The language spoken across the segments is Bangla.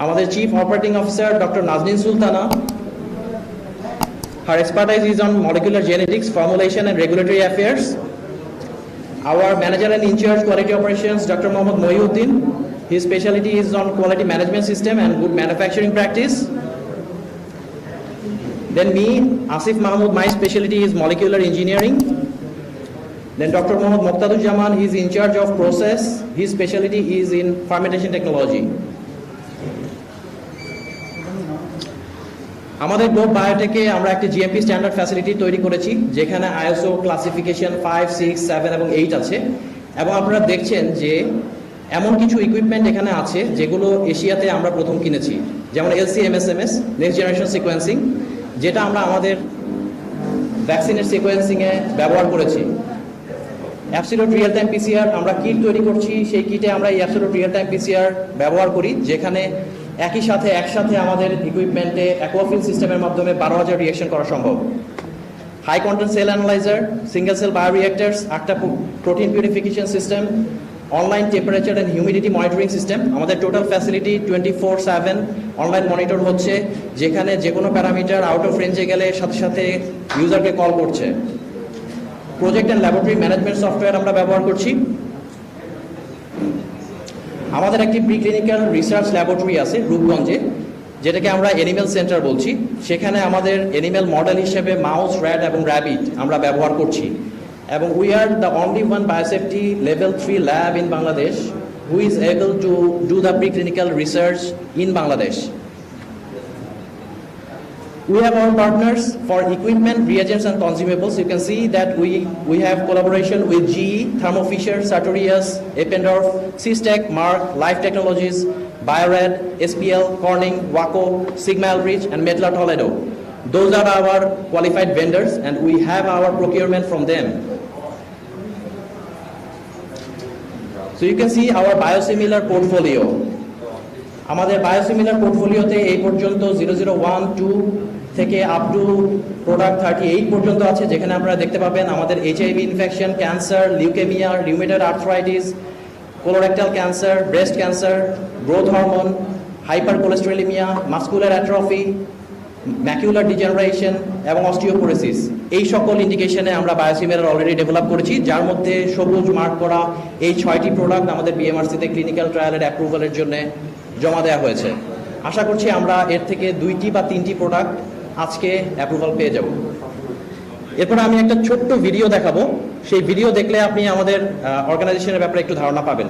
আমাদের chief operating officer doctor Nazneen Sultana, her expertise is on molecular genetics, formulation and regulatory affairs. Our manager and in charge quality operations, Dr. Mohammad Mohiuddin, his specialty is on quality management system and good manufacturing practice. Then me, Asif Mahmood, my specialty is molecular engineering. Then Dr. Mohammad Moqtaduzzaman, he is in charge of process, his specialty is in fermentation technology. আমাদের গ্লোব বায়োটেকে আমরা একটা জিএমপি স্ট্যান্ডার্ড ফ্যাসিলিটি তৈরি করেছি, যেখানে আইএসও ক্লাসিফিকেশন 5, 6, 7 এবং 8 আছে। এবং আপনারা দেখছেন যে এমন কিছু ইকুইপমেন্ট এখানে আছে যেগুলো এশিয়াতে আমরা প্রথম কিনেছি, যেমন LC-MSMS নেক্সট জেনারেশন সিকোয়েন্সিং, যেটা আমরা আমাদের ভ্যাকসিনের সিকোয়েন্সিংয়ে ব্যবহার করেছি। অ্যাবসলিউট রিয়েল টাইম পিসিআর আমরা কিট তৈরি করছি, সেই কিটে আমরা এই অ্যাবসলিউট রিয়েল টাইম পিসিআর ব্যবহার করি, যেখানে একসাথে আমাদের ইকুইপমেন্টে অ্যাকোয়াফিল সিস্টেমের মাধ্যমে 12,000 রিঅ্যাকশন করা সম্ভব। High content cell analyser, single cell bioreactors, একটা protein purification system, online temperature and humidity monitoring system. আমাদের টোটাল ফ্যাসিলিটি 24/7 অনলাইন মনিটর হচ্ছে, যেখানে যে কোনো প্যারামিটার আউট অফ রেঞ্জে গেলে সাথে সাথে ইউজারকে কল করছে। Project and laboratory management software আমরা ব্যবহার করছি। আমাদের একটি প্রিক্লিনিক্যাল রিসার্চ ল্যাবরেটরি আছে রূপগঞ্জে, যেটাকে আমরা অ্যানিম্যাল সেন্টার বলছি। সেখানে আমাদের অ্যানিম্যাল মডেল হিসেবে মাউস, র্যাট এবং র্যাবিট আমরা ব্যবহার করছি। এবং we are the only one biosafety level 3 lab in Bangladesh who is able to do the preclinical research in Bangladesh. We have our partners for equipment, reagents and consumables. You can see that we have collaboration with GE, Thermo Fisher, Sartorius, Eppendorf, Systech, Merck, Life Technologies, Bio-Rad, SPL, Corning, Waco, Sigma Aldrich and Mettler Toledo. Those are our qualified vendors and we have our procurement from them. So you can see our biosimilar portfolio. আমাদের বায়োসিমিলার পোর্টফোলিওতে এই পর্যন্ত 001, 2 থেকে আপ টু প্রোডাক্ট 38 পর্যন্ত আছে, যেখানে আপনারা দেখতে পাবেন আমাদের HIV infection, cancer, leukaemia, rheumatoid arthritis, colorectal cancer, breast cancer, growth hormone, hypercholesterolaemia, muscular atrophy, macular degeneration এবং অস্টিওপোরোসিস, এই সকল ইন্ডিকেশনে আমরা বায়োসিমিলার অলরেডি ডেভেলপ করেছি, যার মধ্যে সবুজ মার্ক করা এই 6টি প্রোডাক্ট আমাদের বিএমআরসিতে ক্লিনিক্যাল ট্রায়ালের অ্যাপ্রুভালের জন্য জমা দেওয়া হয়েছে। আশা করছি আমরা এর থেকে 2টি বা 3টি প্রোডাক্ট আজকে অ্যাপ্রুভাল পেয়ে যাব। এরপর আমি একটা ছোট্ট ভিডিও দেখাবো, সেই ভিডিও দেখলে আপনি আমাদের অর্গানাইজেশনের ব্যাপারে একটু ধারণা পাবেন।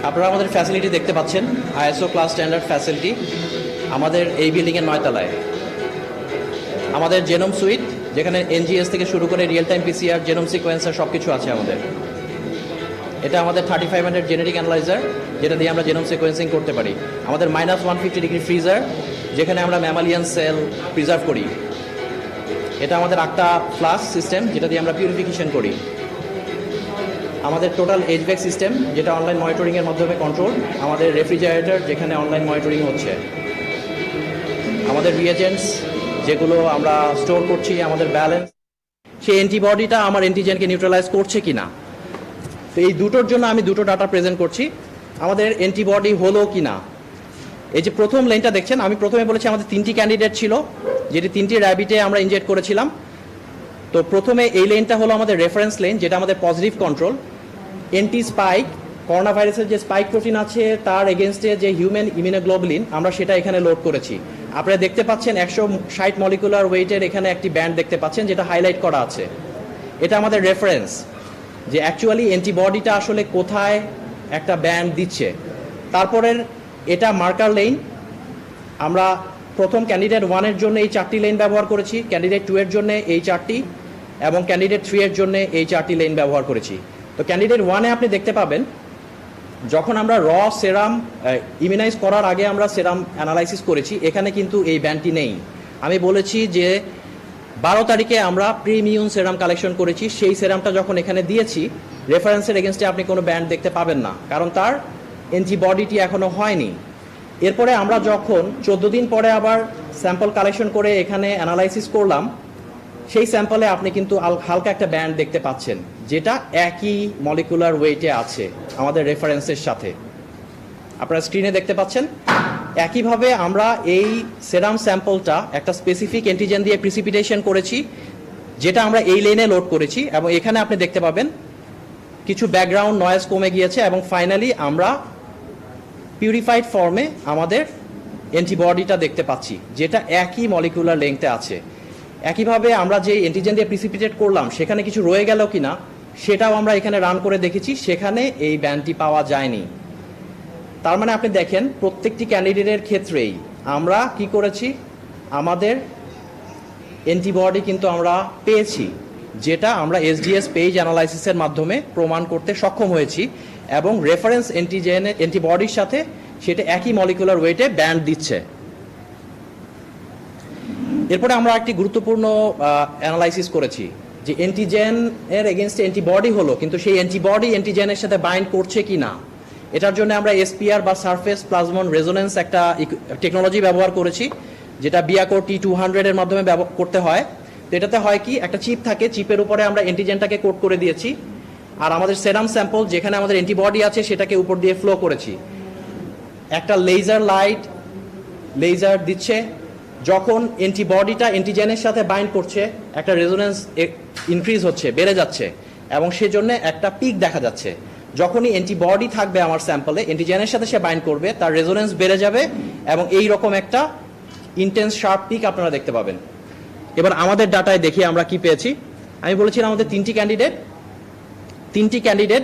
আপনারা আমাদের ফ্যাসিলিটি দেখতে পাচ্ছেন, আইএসও ক্লাস স্ট্যান্ডার্ড ফ্যাসিলিটি আমাদের এই বিল্ডিংয়ের 9 তলায়। আমাদের জেনোম সুইট, যেখানে NGS থেকে শুরু করে real time PCR, genome sequencer সব কিছু আছে আমাদের। এটা আমাদের 3500 জেনেটিক অ্যানালাইজার, যেটা দিয়ে আমরা জেনোম সিকোয়েন্সিং করতে পারি। আমাদের -150 ডিগ্রি ফ্রিজার, যেখানে আমরা ম্যামালিয়ান সেল প্রিজার্ভ করি। এটা আমাদের একটা ফ্লাশ সিস্টেম, যেটা দিয়ে আমরা পিউরিফিকেশন করি। আমাদের টোটাল HVAC সিস্টেম, যেটা অনলাইন মনিটরিংয়ের মাধ্যমে কন্ট্রোল। আমাদের রেফ্রিজারেটর, যেখানে অনলাইন মনিটরিং হচ্ছে। আমাদের রিয়েজেন্টস, যেগুলো আমরা স্টোর করছি। আমাদের ব্যালেন্স, সেই অ্যান্টিবডিটা আমার অ্যান্টিজেনকে নিউট্রালাইজ করছে কিনা। তো এই দুটোর জন্য আমি দুটো ডাটা প্রেজেন্ট করছি, আমাদের অ্যান্টিবডি হলো কিনা। এই যে প্রথম লাইনটা দেখছেন, আমি প্রথমে বলেছি আমাদের 3টি ক্যান্ডিডেট ছিল, যেটি 3টি র্যাবিটে আমরা ইনজেক্ট করেছিলাম। তো প্রথমে এই লেনটা হলো আমাদের রেফারেন্স লেন, যেটা আমাদের positive control. Anti spike, corona ভাইরাসের যে স্পাইক প্রোটিন আছে তার এগেনস্টে যে হিউম্যান ইমিউনোগ্লোবুলিন, আমরা সেটা এখানে লোড করেছি। আপনারা দেখতে পাচ্ছেন 160 মলিকুলার ওয়েটের এখানে একটি ব্যান্ড দেখতে পাচ্ছেন, যেটা হাইলাইট করা আছে। এটা আমাদের রেফারেন্স, যে অ্যাকচুয়ালি অ্যান্টিবডিটা আসলে কোথায় একটা ব্যান্ড দিচ্ছে। তারপরের এটা মার্কার লেন, আমরা প্রথম ক্যান্ডিডেট 1 এর জন্য এই 4টি লেন ব্যবহার করেছি, ক্যান্ডিডেট 2 এর জন্য এই 4টি এবং ক্যান্ডিডেট 3 এর জন্য এই 4টি লেন ব্যবহার করেছি। তো ক্যান্ডিডেট 1 এ আপনি দেখতে পাবেন যখন আমরা র সেরাম ইমিউনাইজ করার আগে আমরা সেরাম অ্যানালাইসিস করেছি, এখানে কিন্তু এই ব্যান্ডটি নেই। আমি বলেছি যে 12 তারিখে আমরা প্রিমিউন সেরাম কালেকশন করেছি, সেই সেরামটা যখন এখানে দিয়েছি রেফারেন্সের এগেনস্টে আপনি কোনো ব্যান্ড দেখতে পাবেন না, কারণ তার অ্যান্টিবডিটি এখনও হয়নি। এরপরে আমরা যখন 14 দিন পরে আবার স্যাম্পল কালেকশন করে এখানে অ্যানালাইসিস করলাম, সেই স্যাম্পলে আপনি কিন্তু হালকা একটা ব্যান্ড দেখতে পাচ্ছেন, যেটা একই মলিকুলার ওয়েটে আছে আমাদের রেফারেন্সের সাথে। আপনারা স্ক্রিনে দেখতে পাচ্ছেন। একইভাবে আমরা এই সেরাম স্যাম্পলটা একটা স্পেসিফিক অ্যান্টিজেন দিয়ে প্রিসিপিটেশন করেছি, যেটা আমরা এই লেনে লোড করেছি, এবং এখানে আপনি দেখতে পাবেন কিছু ব্যাকগ্রাউন্ড নয়েজ কমে গিয়েছে, এবং ফাইনালি আমরা পিউরিফাইড ফর্মে আমাদের অ্যান্টিবডিটা দেখতে পাচ্ছি, যেটা একই মলিকুলার লেংথে আছে। একইভাবে আমরা যে অ্যান্টিজেন দিয়ে প্রিসিপিটেট করলাম সেখানে কিছু রয়ে গেল কিনা সেটাও আমরা এখানে রান করে দেখেছি, সেখানে এই ব্যান্ডটি পাওয়া যায়নি। তার মানে আপনি দেখেন প্রত্যেকটি ক্যান্ডিডেটের ক্ষেত্রেই আমরা কি করেছি, আমাদের অ্যান্টিবডি কিন্তু আমরা পেয়েছি, যেটা আমরা এসডিএস পেজ অ্যানালাইসিসের মাধ্যমে প্রমাণ করতে সক্ষম হয়েছি, এবং রেফারেন্স অ্যান্টিজেনের অ্যান্টিবডির সাথে সেটা একই মলিকুলার ওয়েটে ব্যান্ড দিচ্ছে। এরপরে আমরা একটি গুরুত্বপূর্ণ অ্যানালাইসিস করেছি যে অ্যান্টিজেন এর এগেনস্টে অ্যান্টিবডি হলো, কিন্তু সেই অ্যান্টিবডি অ্যান্টিজেনের সাথে বাইন্ড করছে কি না। এটার জন্য আমরা এসপিআর বা সারফেস প্লাজমন রেজোনেন্স একটা টেকনোলজি ব্যবহার করেছি, যেটা বিয়াকোর T200 এর মাধ্যমে করতে হয়। তো এটাতে হয় কি, একটা চিপ থাকে, চিপের উপরে আমরা অ্যান্টিজেনটাকে কোট করে দিয়েছি, আর আমাদের সেরাম স্যাম্পল যেখানে আমাদের অ্যান্টিবডি আছে সেটাকে উপর দিয়ে ফ্লো করেছি। একটা লেজার দিচ্ছে, যখন অ্যান্টিবডিটা অ্যান্টিজেনের সাথে বাইন্ড করছে একটা রেজোনেন্স ইনক্রিজ হচ্ছে, বেড়ে যাচ্ছে, এবং সেজন্য একটা পিক দেখা যাচ্ছে। যখনই অ্যান্টিবডি থাকবে আমার স্যাম্পলে, অ্যান্টিজেনের সাথে সে বাইন্ড করবে, তার রেজোনেন্স বেড়ে যাবে, এবং এই রকম একটা ইন্টেন্স শার্প পিক আপনারা দেখতে পাবেন। এবার আমাদের ডাটায় দেখি আমরা কি পেয়েছি। আমি বলেছিলাম আমাদের তিনটি ক্যান্ডিডেট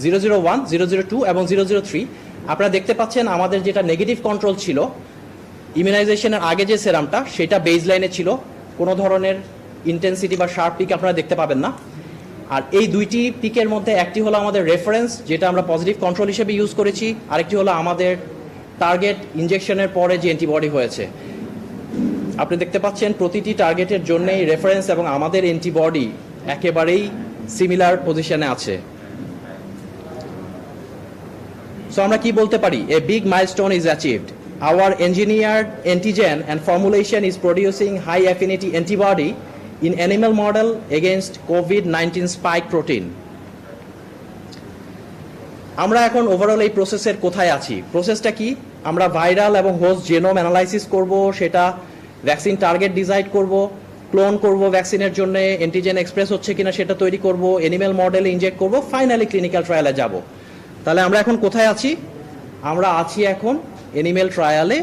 001, 002 এবং 003। আপনারা দেখতে পাচ্ছেন আমাদের যেটা নেগেটিভ কন্ট্রোল ছিল ইমিউনাইজেশনের আগে যে সেরামটা, সেটা বেজ লাইনে ছিল, কোনো ধরনের ইন্টেন্সিটি বা শার্প পিক আপনারা দেখতে পাবেন না। আর এই দুইটি পিকের মধ্যে একটি হলো আমাদের রেফারেন্স, যেটা আমরা পজিটিভ কন্ট্রোল হিসেবে ইউজ করেছি, আরেকটি হলো আমাদের টার্গেট ইনজেকশনের পরে যে অ্যান্টিবডি হয়েছে। আপনি দেখতে পাচ্ছেন প্রতিটি টার্গেটের জন্যই রেফারেন্স এবং আমাদের অ্যান্টিবডি একেবারেই সিমিলার পজিশনে আছে। সো আমরা কি বলতে পারি, a big milestone is achieved. Our engineered antigen and formulation is producing high affinity antibody in animal model against COVID-19 spike protein. আমরা এখন ওভারঅল এই প্রসেসের কোথায় আছি? প্রসেসটা কি? আমরা ভাইরাল এবং হোস্ট জেনোম অ্যানালাইসিস করব, সেটা ভ্যাকসিন টার্গেট ডিসাইড করব, ক্লোন করব ভ্যাকসিনের জন্য, অ্যান্টিজেন এক্সপ্রেস হচ্ছে কিনা সেটা তৈরি করব, অ্যানিম্যাল মডেলে ইনজেক্ট করব, ফাইনালি ক্লিনিক্যাল ট্রায়ালে যাব। তাহলে আমরা এখন কোথায় আছি? আমরা আছি এখন অ্যানিম্যাল ট্রায়ালে।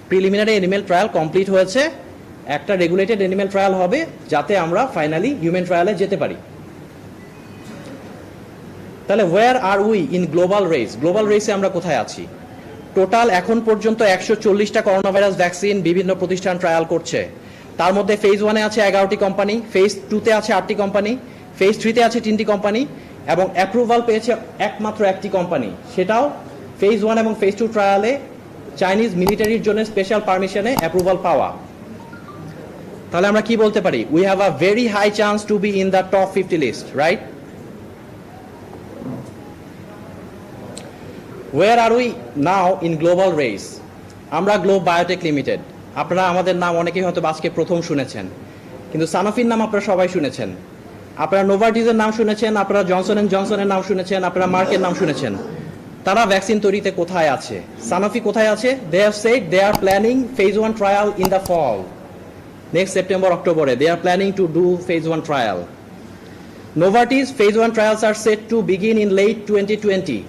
প্রিলিমিনারি অ্যানিম্যাল ট্রায়াল কমপ্লিট হয়েছে, একটা রেগুলেটেড অ্যানিম্যাল ট্রায়াল হবে, যাতে আমরা ফাইনালি হিউম্যান ট্রায়ালে যেতে পারি। তাহলে where are we in global race? Global রেসে আমরা কোথায় আছি? টোটাল এখন পর্যন্ত 140টা করোনা ভাইরাস ভ্যাকসিন বিভিন্ন প্রতিষ্ঠান ট্রায়াল করছে। তার মধ্যে ফেজ 1-এ আছে 11টি কোম্পানি, ফেজ 2-তে আছে 8টি কোম্পানি, ফেজ 3-তে আছে 3টি কোম্পানি, এবং অ্যাপ্রুভাল পেয়েছে একমাত্র একটি কোম্পানি, সেটাও ফেজ 1 এবং ফেজ 2 ট্রায়ালে চাইনিজ মিলিটারির জন্য স্পেশাল পারমিশনে অ্যাপ্রুভাল পাওয়া। তাহলে আমরা কি বলতে পারি? We have a very high chance to be in the top 50 list, right? Where are we now in global race? আমরা গ্লোব বায়োটেক লিমিটেড। আপনারা আমাদের নাম অনেকেই হয়তো আজকে প্রথম শুনেছেন, কিন্তু সানোফির নাম আপনারা সবাই শুনেছেন, আপনারা নোভার্টিসের নাম শুনেছেন, আপনারা জনসন এন্ড জনসনের নাম শুনেছেন, আপনারা মার্কের নাম শুনেছেন। তারা ভ্যাকসিন তৈরিতে কোথায় আছে? সানোফি কোথায় আছে? They have said they are planning phase 1 trial in the fall. Next September, October, they are planning to do phase 1 trial. Novartis phase 1 trials are set to begin in late 2020.